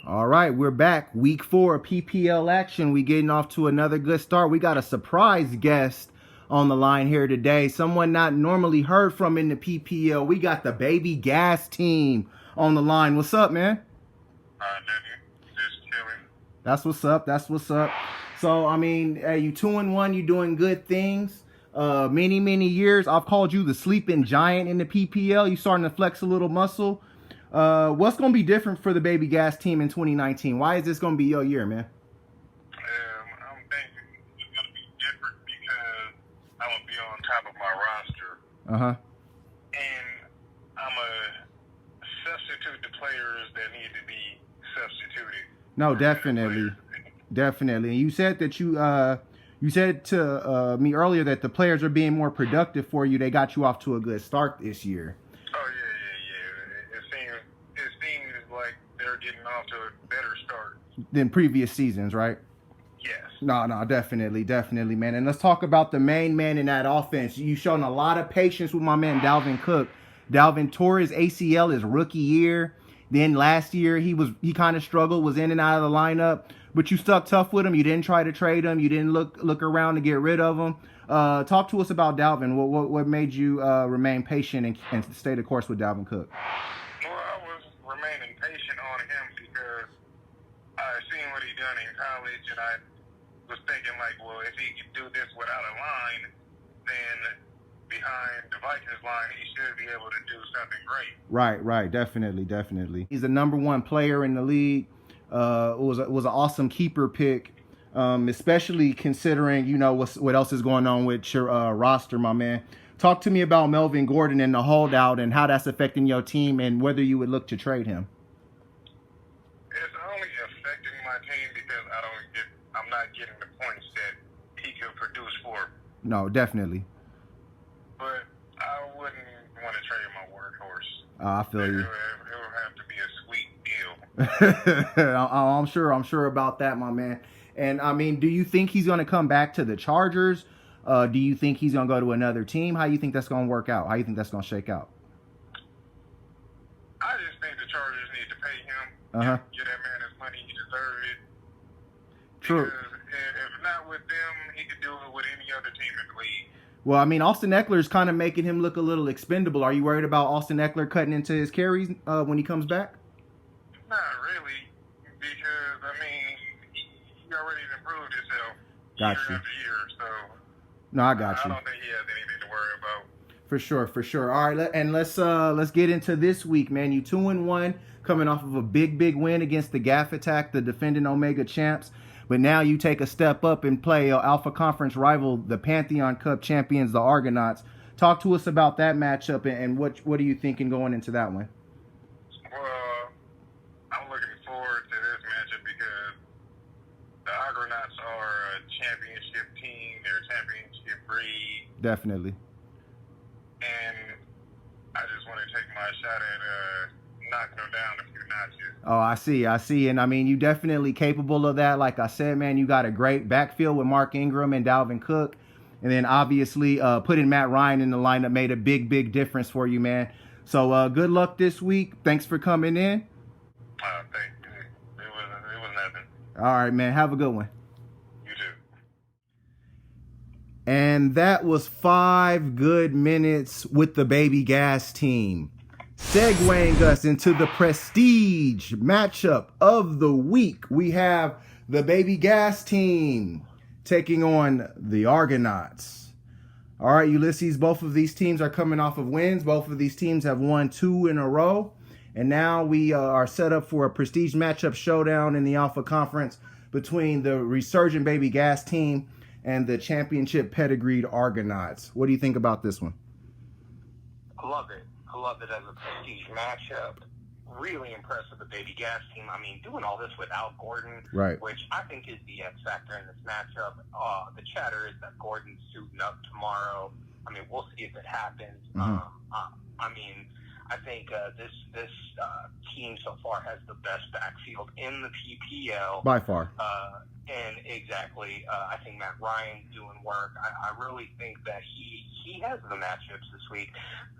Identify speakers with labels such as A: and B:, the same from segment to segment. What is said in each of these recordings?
A: All right, we're back. Week 4 of PPL action. We getting off to another good start. We got a surprise guest on the line here today. Someone not normally heard from in the PPL. We got the Baby Gas team on the line. What's up, man?
B: Just chilling.
A: That's what's up. That's what's up. So, I mean, you 2-1. You doing good things. Many years. I've called you the sleeping giant in the PPL. You starting to flex a little muscle. What's going to be different for the Baby Gas team in 2019? Why is this going to be your year, man?
B: I'm thinking it's going to be different because I'm going to be on top of my roster.
A: Uh-huh.
B: And I'm going to substitute the players that need to be substituted.
A: No, definitely. Definitely. And you said that you said to me earlier that the players are being more productive for you. They got you off to a good start this year.
B: Oh, yeah. It seems like they're getting off to a better start
A: Than previous seasons, right?
B: Yes.
A: No, definitely, man. And let's talk about the main man in that offense. You've shown a lot of patience with my man, Dalvin Cook. Dalvin tore his ACL his rookie year. Then last year, he kind of struggled, was in and out of the lineup. But you stuck tough with him. You didn't try to trade him. You didn't look around to get rid of him. Talk to us about Dalvin. What made you remain patient and stay the course with Dalvin Cook?
B: Well, I was remaining patient on him because I seen what he done in college, and I was thinking like, well, if he could do this without a line, then behind the Vikings line, he should be able to do something great.
A: Right. Definitely. He's the #1 player in the league. It was an awesome keeper pick, especially considering, you know, what else is going on with your roster, my man. Talk to me about Melvin Gordon and the holdout and how that's affecting your team and whether you would look to trade him.
B: It's only affecting my team because I'm not getting the points that he can produce for.
A: No, definitely.
B: But I wouldn't want to trade my workhorse.
A: I feel you.
B: It would have to be a sweet deal.
A: I'm sure about that, my man. And I mean, do you think he's going to come back to the Chargers? Do you think he's going to go to another team? How do you think that's going to work out? How do you think that's going to shake out?
B: I just think the Chargers need to pay him.
A: Uh-huh.
B: Give that man his money. He deserves it.
A: True.
B: Because if not with them, he could do it with any other team in the league.
A: Well, I mean, Austin Eckler is kind of making him look a little expendable. Are you worried about Austin Eckler cutting into his carries when he comes back?
B: Not really, because, I mean, he already improved himself
A: Got
B: year
A: you.
B: after year, so
A: no, I got you.
B: I don't think he has anything to worry about.
A: For sure. All right, and let's get into this week, man. You 2-1, coming off of a big win against the Gaff Attack, the defending Omega champs. But now you take a step up and play Alpha Conference rival, the Pantheon Cup champions, the Argonauts. Talk to us about that matchup and what are you thinking going into that one?
B: Well, I'm looking forward to this matchup because the Argonauts are a championship team. They're a championship breed.
A: Definitely.
B: And I just want to take my shot at knocking them down a few notches.
A: Oh, I see. And I mean, you definitely capable of that. Like I said, man, you got a great backfield with Mark Ingram and Dalvin Cook. And then obviously putting Matt Ryan in the lineup made a big difference for you, man. So good luck this week. Thanks for coming in.
B: Thank you. It was nothing.
A: All right, man. Have a good one.
B: You too.
A: And that was 5 good minutes with the Baby Gas team. Segueing us into the prestige matchup of the week, we have the Baby Gas team taking on the Argonauts. All right, Ulysses, both of these teams are coming off of wins. Both of these teams have won 2 in a row. And now we are set up for a prestige matchup showdown in the Alpha Conference between the resurgent Baby Gas team and the championship pedigreed Argonauts. What do you think about this one?
C: I love it. I love it as a prestige matchup. Really impressed with the Baby Gas team. I mean, doing all this without Gordon,
A: right,
C: which I think is the X factor in this matchup. The chatter is that Gordon's suiting up tomorrow. I mean, we'll see if it happens. I mean, I think this team so far has the best backfield in the PPL
A: by far.
C: And exactly, I think Matt Ryan's doing work. I really think that he has the matchups this week.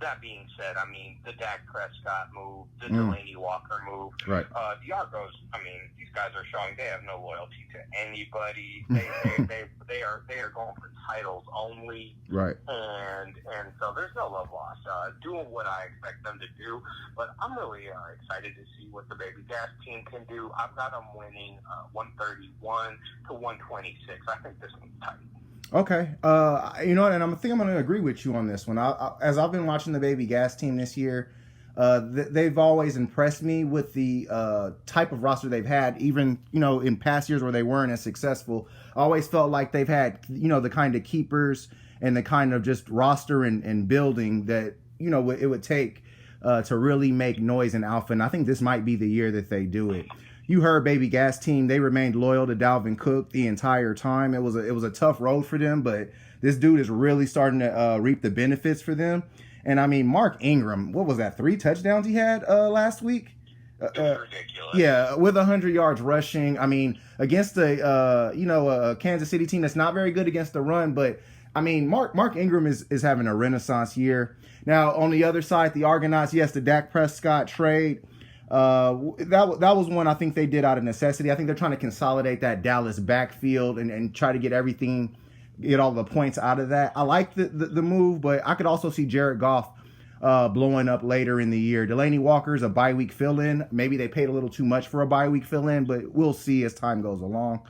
C: That being said, I mean, the Dak Prescott move, the Delaney Walker move,
A: right?
C: The Argos. I mean, these guys are showing they have no loyalty to anybody. They are going for titles only,
A: right?
C: And so there's no love lost. Doing what I expect them to do, but I'm really excited to see what the Baby Gas team can do. I've got them winning 131 to 126. I think this one's tight.
A: Okay, you know what, and I think I'm going to agree with you on this one. As I've been watching the Baby Gas team this year, they've always impressed me with the type of roster they've had. Even, in past years where they weren't as successful, I always felt like they've had, the kind of keepers and the kind of just roster and building that, it would take to really make noise in Alpha. And I think this might be the year that they do it. You heard Baby Gas team, they remained loyal to Dalvin Cook the entire time. It was a tough road for them, but this dude is really starting to reap the benefits for them. And I mean, Mark Ingram, what was that, 3 touchdowns he had last week?
C: Ridiculous.
A: Yeah, with 100 yards rushing. I mean, against a Kansas City team that's not very good against the run, but I mean, Mark Ingram is having a renaissance year. Now, on the other side, the Argonauts, yes, the Dak Prescott trade. That was one I think they did out of necessity. I think they're trying to consolidate that Dallas backfield and try to get all the points out of that. I like the move, but I could also see Jared Goff blowing up later in the year. Delaney Walker's a bye week fill-in. Maybe they paid a little too much for a bye week fill-in, but we'll see as time goes along.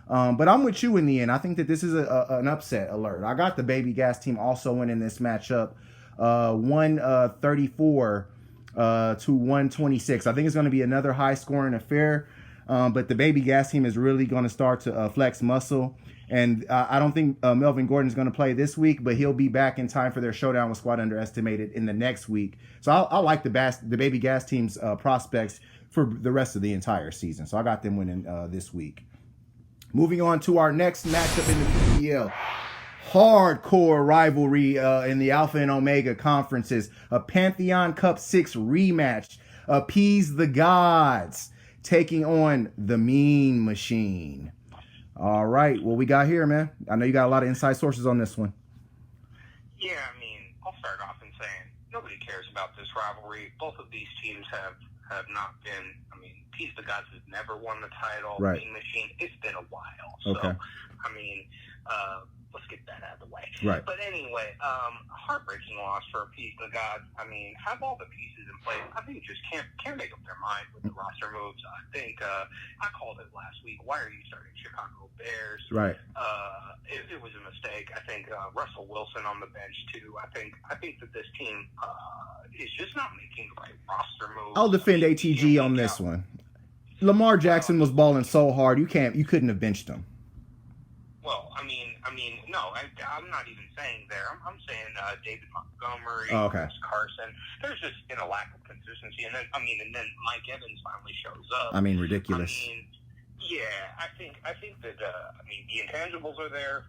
A: But I'm with you in the end. I think that this is an upset alert. I got the Baby Gas team also winning this matchup, 134 to 126. I think it's going to be another high-scoring affair, but the Baby Gas team is really going to start to flex muscle. And I don't think Melvin Gordon is going to play this week, but he'll be back in time for their showdown with Squad Underestimated in the next week. So I like the Baby Gas team's prospects for the rest of the entire season. So I got them winning this week. Moving on to our next matchup in the PPL. Hardcore rivalry in the Alpha and Omega conferences. A Pantheon Cup 6 rematch. Appease the Gods taking on the Mean Machine. All right, what we got here, man? I know you got a lot of inside sources on this one.
C: Yeah, I mean, I'll start off in saying nobody cares about this rivalry. Both of these teams have not been, I mean, Appease the Gods has never won the title.
A: Right.
C: Mean Machine, it's been a while. So,
A: okay.
C: I mean, let's get that out of the way.
A: Right.
C: But anyway, heartbreaking loss for Appease the Gods. I mean, have all the pieces in place. I think just can't make up their mind with the roster moves. I think I called it last week. Why are you starting Chicago Bears?
A: Right.
C: It was a mistake. I think Russell Wilson on the bench too. I think that this team is just not making the right roster moves.
A: I'll defend ATG on this one. Lamar Jackson was balling so hard you couldn't have benched him.
C: Well, I mean, no, I'm not even saying there. I'm saying David Montgomery, Chris Carson. There's just been a lack of consistency, and then Mike Evans finally shows up.
A: I mean, ridiculous.
C: Yeah, I think that the intangibles are there.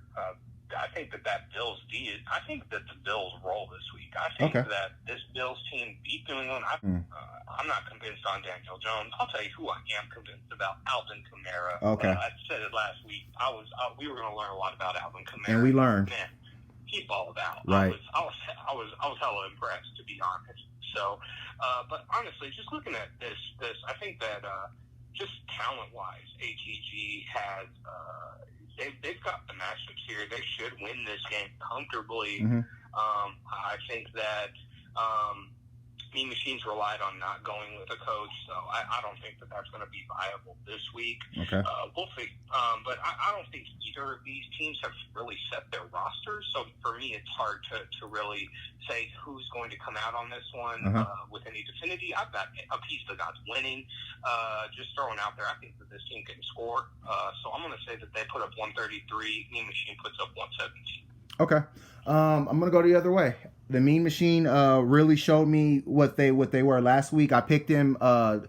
C: I think that the Bills roll this week. I think that this Bills team beat New England. I'm not convinced on Daniel Jones. I'll tell you who I am convinced about: Alvin Kamara.
A: Okay.
C: I said it last week. We were going to learn a lot about Alvin Kamara,
A: and we learned.
C: Man, he balled out.
A: Right.
C: I was hella impressed, to be honest. So, but honestly, just looking at this, I think that just talent-wise, ATG has. They've got the matchups here. They should win this game comfortably.
A: Mm-hmm.
C: I think that Mean Machines relied on not going with a coach, so I don't think that that's going to be viable this week.
A: Okay.
C: We'll see. But I don't think either of these teams have really set their rosters, so for me it's hard to really say who's going to come out on this one with any definity. I've got Appease the Gods winning. Just throwing out there, I think that this team can score. So I'm going to say that they put up 133. Mean Machine puts up 117. Okay.
A: I'm going to go the other way. The Mean Machine really showed me what they were last week. I picked them to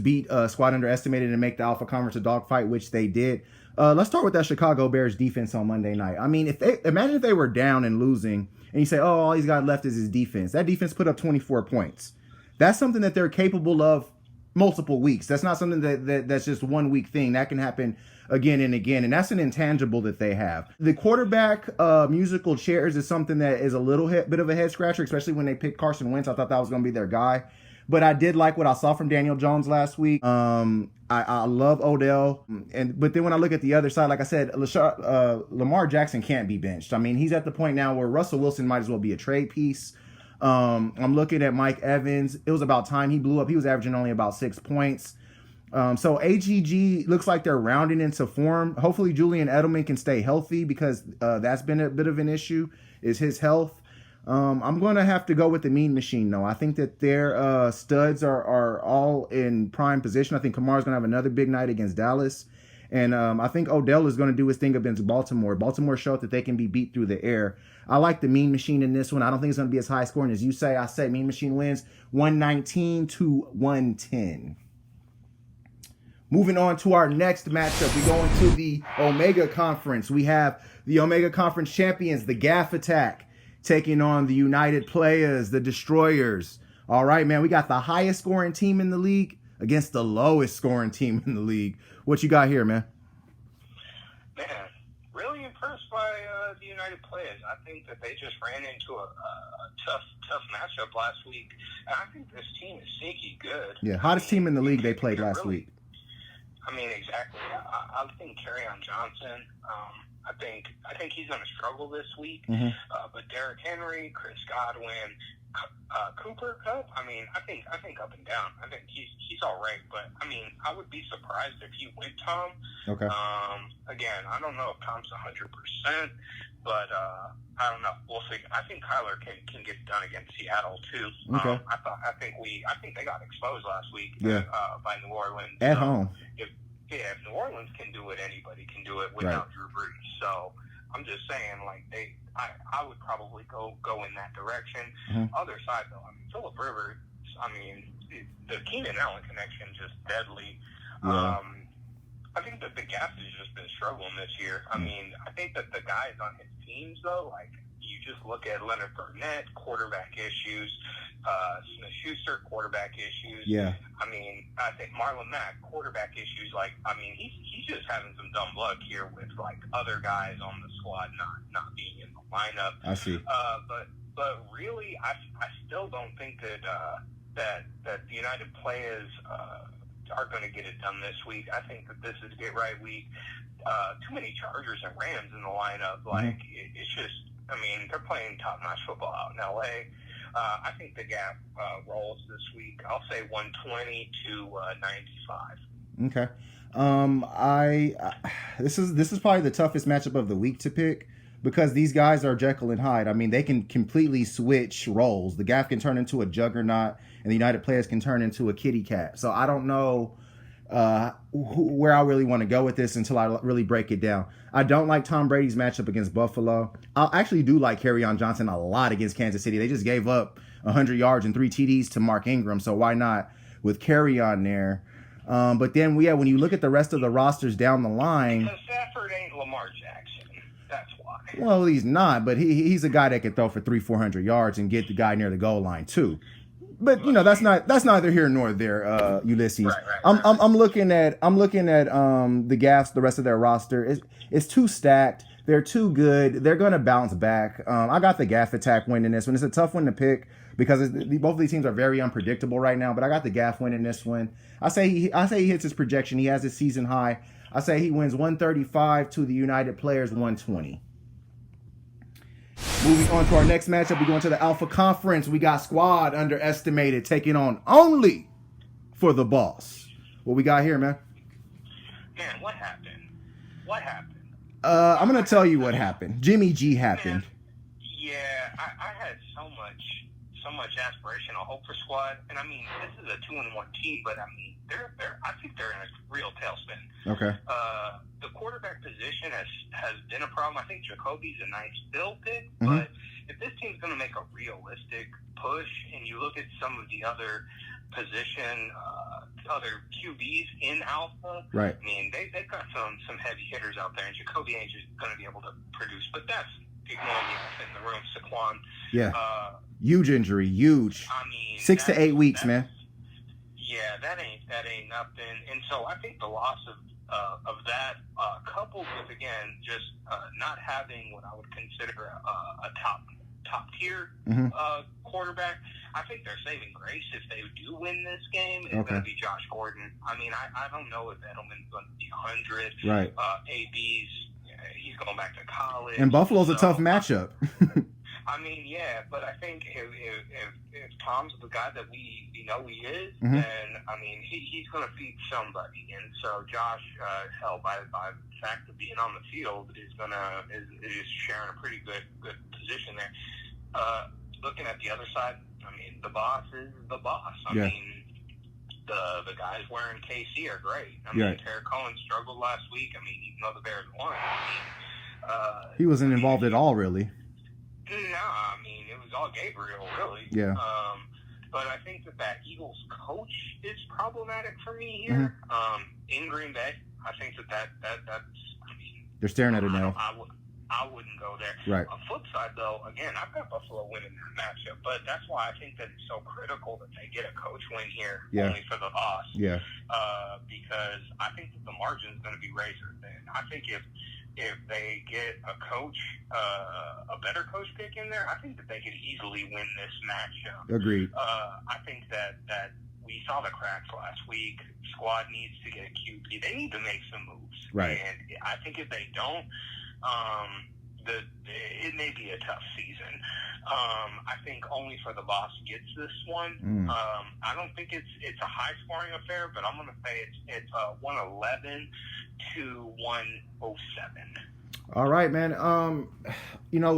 A: beat Squad Underestimated and make the Alpha Conference a dogfight, which they did. Let's start with that Chicago Bears defense on Monday night. I mean, imagine if they were down and losing, and you say, oh, all he's got left is his defense. That defense put up 24 points. That's something that they're capable of multiple weeks. That's not something that's just 1 week thing. That can happen again and again, and that's an intangible that they have. The quarterback musical chairs is something that is a little bit of a head scratcher, especially when they picked Carson Wentz. I thought that was going to be their guy, but I did like what I saw from Daniel Jones last week. I love Odell, but then when I look at the other side, like I said, Lamar Jackson can't be benched. I mean, he's at the point now where Russell Wilson might as well be a trade piece. I'm looking at Mike Evans. It was about time he blew up. He was averaging only about 6 points. So AGG looks like they're rounding into form. Hopefully Julian Edelman can stay healthy, because that's been a bit of an issue, is his health. I'm going to have to go with the Mean Machine, though. I think that their studs are all in prime position. I think Kamara's going to have another big night against Dallas. And I think Odell is going to do his thing against Baltimore. Baltimore showed that they can be beat through the air. I like the Mean Machine in this one. I don't think it's going to be as high scoring as you say. I say Mean Machine wins 119-110. Moving on to our next matchup, we go into the Omega Conference. We have the Omega Conference champions, the Gaff Attack, taking on the United Players, the Destroyers. All right, man, we got the highest scoring team in the league against the lowest scoring team in the league. What you got here, man?
C: Man, really impressed by the United Players. I think that they just ran into a tough matchup last week. And I think this team is sneaky good.
A: Yeah, hottest team in the league they played last week.
C: I mean, exactly. I think Kerryon Johnson. I think he's going to struggle this week. But Derrick Henry, Chris Godwin, Cooper Kupp. I mean, I think up and down. I think he's all right. But I mean, I would be surprised if he went Tom. Okay. Again, I don't know if Tom's 100%, but I don't know. We'll see. I think Kyler can get it done against Seattle too. Okay. I think they got exposed last week. By New Orleans
A: at home.
C: If New Orleans can do it, anybody can do it without Drew Brees. So I'm just saying, like, I would probably go in that direction. Other side though, I mean, Phillip Rivers. I mean, the Keenan Allen connection just deadly. I think that the Gaff has just been struggling this year. I mean, I think that the guys on his teams though, like, you just look at Leonard Fournette, quarterback issues, Smith-Schuster, quarterback issues. I mean, I think Marlon Mack, quarterback issues. Like, I mean, he's just having some dumb luck here with, like, other guys on the squad not being in the lineup.
A: I see.
C: But really, I still don't think that the United Players are going to get it done this week. I think that this is get right week. Too many Chargers and Rams in the lineup. Like, it's just, I mean, they're playing top-notch football out in L.A. I think the Gap rolls this week. I'll say 120-95.
A: Okay. This is probably the toughest matchup of the week to pick, because these guys are Jekyll and Hyde. I mean, they can completely switch roles. The Gaff can turn into a juggernaut, and the United Players can turn into a kitty cat. So I don't know where I really want to go with this until I really break it down. I don't like Tom Brady's matchup against Buffalo. I actually do like Kerryon Johnson a lot against Kansas City. They just gave up 100 yards and 3 TDs to Mark Ingram, so why not with Kerryon there? But then, when you look at the rest of the rosters down the line...
C: Because Stafford ain't Lamar Jackson. That's why.
A: Well, he's not, but he's a guy that can throw for 300-400 yards and get the guy near the goal line, too. But that's neither here nor there, Ulysses.
C: Right.
A: I'm looking at the Gaffs, the rest of their roster. It's too stacked. They're too good. They're gonna bounce back. I got the Gaff Attack winning this one. It's a tough one to pick because both of these teams are very unpredictable right now. But I got the Gaff winning this one. I say he hits his projection. He has his season high. I say he wins 135 to the United Players 120. Moving on to our next matchup, we go into the Alpha Conference. We got Squad Underestimated taking on Only for the Boss. What we got here, man?
C: Man, what happened?
A: I'm going to tell you what happened. Jimmy G happened.
C: Yeah, I had so much aspiration or hope for Squad. And, I mean, this is a 2-1 team, but, I mean, I think they're in a real tailspin.
A: Okay.
C: The quarterback position has been a problem. I think Jacoby's a nice build pick, but if this team's going to make a realistic push, and you look at some of the other other QBs in Alpha, right? I mean, they've got some heavy hitters out there, and Jacoby ain't just going to be able to produce. But that's ignoring the elephant in the room, Saquon.
A: Yeah. Huge injury, huge.
C: I mean,
A: 6 to 8 weeks, man.
C: Yeah, that ain't that ain't nothing. And so I think the loss of that, coupled with, again, just not having what I would consider a top tier quarterback, I think they're saving grace if they do win this game. It's going to be Josh Gordon. I mean, I don't know if Edelman's going to be 100.
A: Right.
C: AB's, he's going back to college.
A: And Buffalo's a tough matchup.
C: I mean, yeah, but I think if Tom's the guy that we know he is,
A: Mm-hmm.
C: then, I mean, he's going to feed somebody. And so Josh, hell, by the fact of being on the field, is sharing a pretty good position there. Looking at the other side, I mean, the boss is the boss. I mean, the guys wearing KC are great. I mean, Terry Cohen struggled last week. I mean, even though the Bears won,
A: he wasn't involved at all, really.
C: No, I mean, it was all Gabriel, really.
A: Yeah.
C: But I think that Eagles coach is problematic for me here.
A: Mm-hmm.
C: In Green Bay, I think that's. I mean,
A: they're staring at it now.
C: I wouldn't go there.
A: Right.
C: On the flip side, though, again, I've got Buffalo winning that matchup, but that's why I think that it's so critical that they get a coach win here, only for the boss.
A: Yeah.
C: Because I think that the margin is going to be razor thin. I think if they get a coach, a better coach pick in there, I think that they could easily win this matchup.
A: Agreed.
C: I think that we saw the cracks last week. Squad needs to get a QB. They need to make some moves.
A: Right.
C: And I think if they don't, it may be a tough season. I think only for the boss gets this one. I don't think it's a high scoring affair, but I'm going to say it's 111 to 107.
A: All right, man.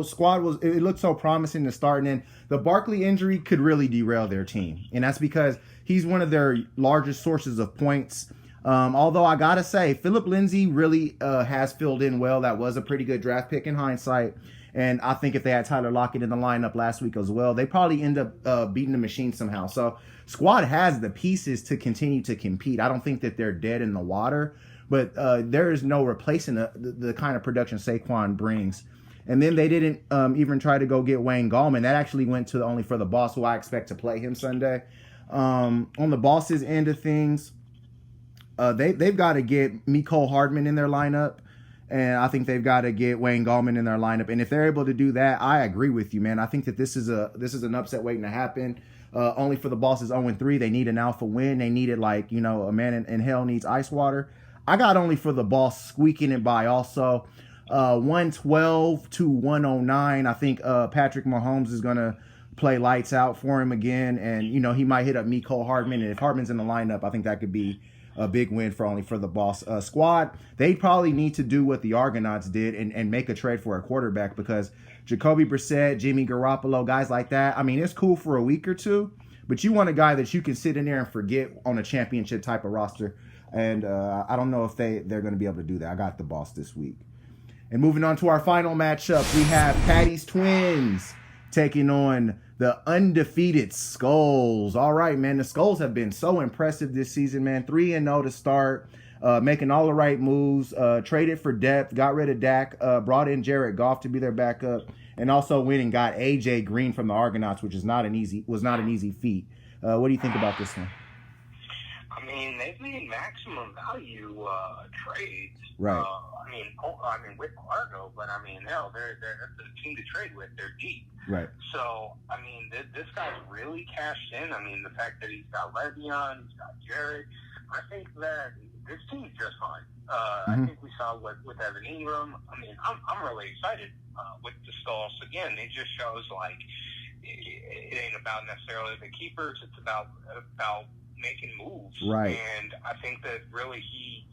A: Squad it looked so promising to start, and then the Barkley injury could really derail their team, and that's because he's one of their largest sources of points. Although I gotta say, Philip Lindsay really has filled in well. That was a pretty good draft pick in hindsight. And I think if they had Tyler Lockett in the lineup last week as well, they probably end up beating the machine somehow. So Squad has the pieces to continue to compete. I don't think that they're dead in the water, but there is no replacing the kind of production Saquon brings. And then they didn't even try to go get Wayne Gallman. That actually went to only for the boss, who I expect to play him Sunday. On the boss's end of things, they've got to get Mecole Hardman in their lineup, and I think they've got to get Wayne Gallman in their lineup. And if they're able to do that, I agree with you, man. I think that this is an upset waiting to happen. Only for the bosses 0-3. They need an alpha win. They need it like, a man in hell needs ice water. I got only for the boss squeaking it by also 112 to 109. I think Patrick Mahomes is going to play lights out for him again. And, he might hit up Mecole Hardman. And if Hardman's in the lineup, I think that could be a big win for the boss. Squad, they probably need to do what the Argonauts did and make a trade for a quarterback, because Jacoby Brissett, Jimmy Garoppolo, guys like that, I mean, it's cool for a week or two, but you want a guy that you can sit in there and forget on a championship type of roster. And I don't know if they're going to be able to do that. I got the boss this week. And moving on to our final matchup, we have Patty's Twins taking on the undefeated Skulls. All right, man. The Skulls have been so impressive this season, man. 3-0 to start, making all the right moves, traded for depth, got rid of Dak, brought in Jared Goff to be their backup, and also went and got AJ Green from the Argonauts, which was not an easy feat. What do you think about this one?
C: I mean, they've made maximum value trades.
A: Right.
C: I mean, with Argo, but I mean, no, they're the team to trade with. They're deep.
A: Right.
C: So, I mean, this guy's really cashed in. I mean, the fact that he's got Le'Veon, he's got Jared, I think that this team's just fine. I think we saw with Evan Ingram. I mean, I'm really excited with the Skulls. Again, it just shows like it ain't about necessarily the keepers. It's about making moves.
A: Right.
C: And I think that really he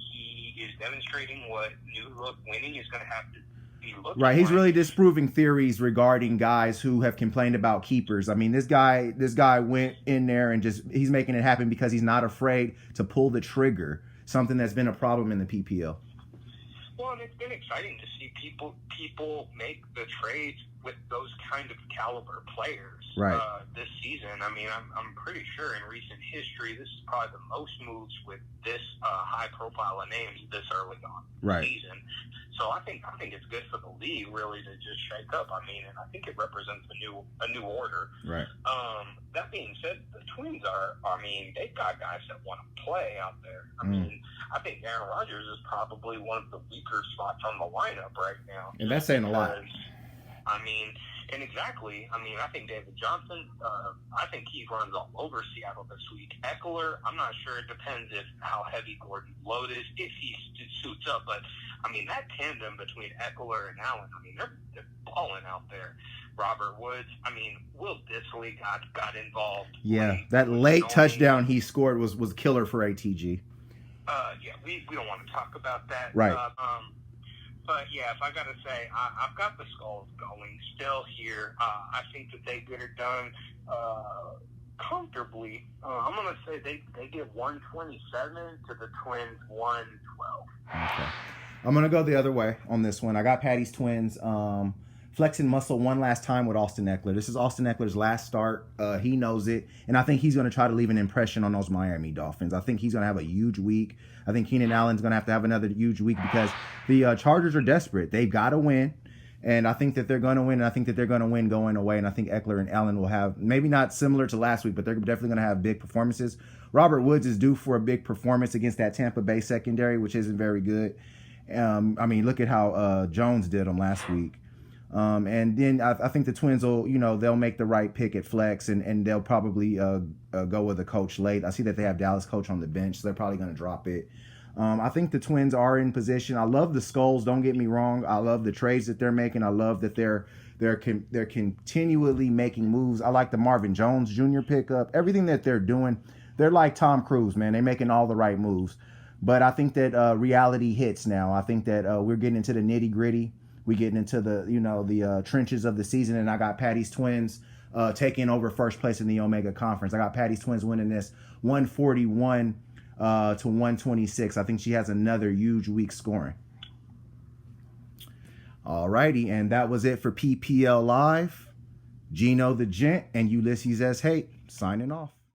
C: is demonstrating what new look winning is going to have to be looking
A: right. He's
C: like.
A: really disproving theories regarding guys who have complained about keepers. I mean, this guy went in there and he's making it happen because he's not afraid to pull the trigger, something that's been a problem in the PPL.
C: Well, and it's been exciting to see people make the trades with those kind of caliber players this season. I mean, I'm pretty sure in recent history, this is probably the most moves with this high profile of names this early on in the season. So I think it's good for the league really to just shake up. I mean, and I think it represents a new order.
A: Right.
C: That being said, the Twins they've got guys that want to play out there. I mean, I think Aaron Rodgers is probably one of the weaker spots on the lineup right now.
A: And that's saying a lot.
C: I mean, and exactly. I mean, I think David Johnson, I think he runs all over Seattle this week. Eckler, I'm not sure. It depends how heavy Gordon load is, if he suits up. But, I mean, that tandem between Eckler and Allen, I mean, they're balling out there. Robert Woods, I mean, Will Dissly got involved.
A: Yeah, that late touchdown he scored was killer for ATG.
C: Yeah, we don't want to talk about that.
A: Right.
C: But, yeah, if I got to say, I've got the Skulls going still here. I think that they get it done comfortably. I'm going to say they get 127 to the Twins 112.
A: Okay. I'm going to go the other way on this one. I got Patty's Twins flexing muscle one last time with Austin Eckler. This is Austin Eckler's last start. He knows it. And I think he's going to try to leave an impression on those Miami Dolphins. I think he's going to have a huge week. I think Keenan Allen's going to have another huge week because the Chargers are desperate. They've got to win. And I think that they're going to win. And I think that they're going to win going away. And I think Eckler and Allen will have, maybe not similar to last week, but they're definitely going to have big performances. Robert Woods is due for a big performance against that Tampa Bay secondary, which isn't very good. I mean, look at how Jones did them last week. And then I think the Twins will, they'll make the right pick at flex and they'll probably go with a coach late. I see that they have Dallas coach on the bench, so they're probably going to drop it. I think the Twins are in position. I love the Skulls. Don't get me wrong. I love the trades that they're making. I love that they're continually making moves. I like the Marvin Jones Jr. pickup. Everything that they're doing, they're like Tom Cruise, man. They're making all the right moves. But I think that reality hits now. I think that we're getting into the nitty gritty. We're getting into the trenches of the season, and I got Patty's Twins taking over first place in the Omega Conference. I got Patty's Twins winning this 141 to 126. I think she has another huge week scoring. All righty, and that was it for PPL Live. Geno the Gent and Ulysses S. Hate signing off.